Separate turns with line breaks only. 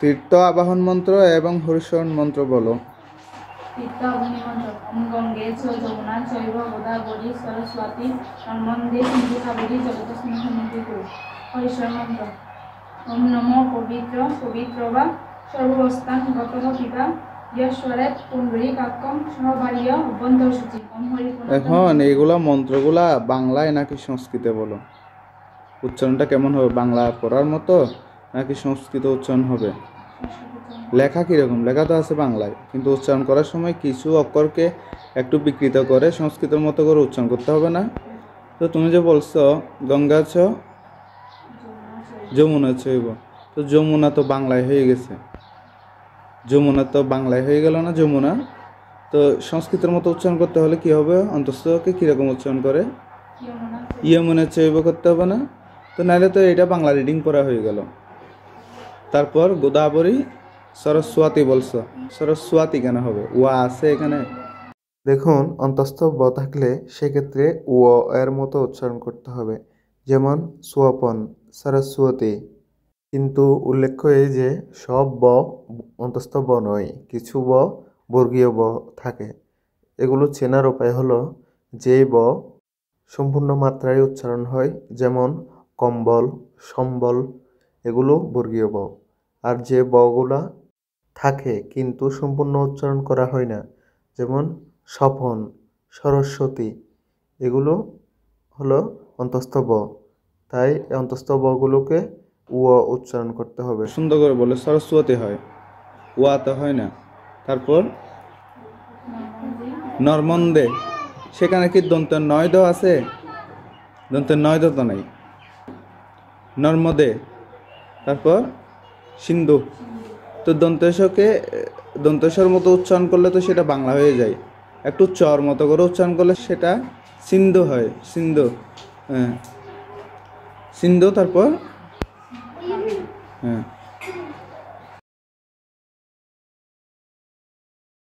তীর্থ আবাহন মন্ত্র এবং হরিশরণ মন্ত্র বলো।
তীর্থ অগ্নি মন্ত্র ওম গঙ্গে চ যমুনা চৈব গোদাবরী সরস্বতী নর্মদে সিন্ধু কাবেরী জগতস্মিन् সন্নিধিং কুরু। হরিশরণ মন্ত্র ওম নমো পবিত্র পবিত্র বা সর্বস্থান গতঃ পিতা ঈশ্বরের পুণ্ডরীকাক্ষং সহবার্য অভ্যন্তর সূচি। ওম হরি।
এখন এইগুলা মন্ত্রগুলা বাংলায় নাকি সংস্কৃতে বলো, উচ্চারণটা কেমন হবে? বাংলা পড়ার মতো নাকি সংস্কৃত উচ্চারণ হবে? লেখা কীরকম? লেখা তো আছে বাংলায়, কিন্তু উচ্চারণ করার সময় কিছু অক্ষরকে একটু বিকৃত করে সংস্কৃতের মতো করে উচ্চারণ করতে হবে না? তো তুমি যে বলছো গঙ্গা ছ যমুনা চৈব, তো যমুনা তো বাংলায় হয়ে গেছে, যমুনা তো বাংলায় হয়ে গেল না যমুনা? তো সংস্কৃতের মতো উচ্চারণ করতে হলে কি হবে? অন্তঃস্থকে কীরকম উচ্চারণ করে? ইয়মুনা চৈব করতে হবে না? তো নাহলে তো এটা বাংলা রিডিং করা হয়ে গেল। তারপর গোদাবরী সরস্বতী বলছো, সরস্বতী কেন হবে? ওয়া আছে এখানে। দেখুন, অন্তস্থ ব থাকলে সেক্ষেত্রে ও এর মতো উচ্চারণ করতে হবে, যেমন সোয়াপন সরস্বতী। কিন্তু উল্লেখ্য এই যে সব ব অন্তস্থ ব নয়, কিছু ব বর্গীয় ব থাকে। এগুলো চেনার উপায় হলো যেই ব সম্পূর্ণ মাত্রায় উচ্চারণ হয়, যেমন কম্বল, সম্বল, এগুলো বর্গীয় ব। আর যে বগুলা থাকে কিন্তু সম্পূর্ণ উচ্চারণ করা হয় না, যেমন স্বপন, সরস্বতী, এগুলো হলো অন্তস্থ ব। তাই অন্তস্থ বগুলোকে উ উচ্চারণ করতে হবে। সুন্দর করে বলে সরস্বতী হয়, ওয়া তো হয় না। তারপর নর্মন্দে, সেখানে কি দন্তের নয় দ আছে? দন্তের নয় দ তো নাই। নর্মদে, তারপর সিন্ধু। তো দন্তেশ্বর মতো উচ্চারণ করলে তো সেটা বাংলা হয়ে যায়, একটু চর মতো করে উচ্চারণ করলে সেটা সিন্ধু হয়। সিন্ধু, হ্যাঁ সিন্ধু। তারপর হ্যাঁ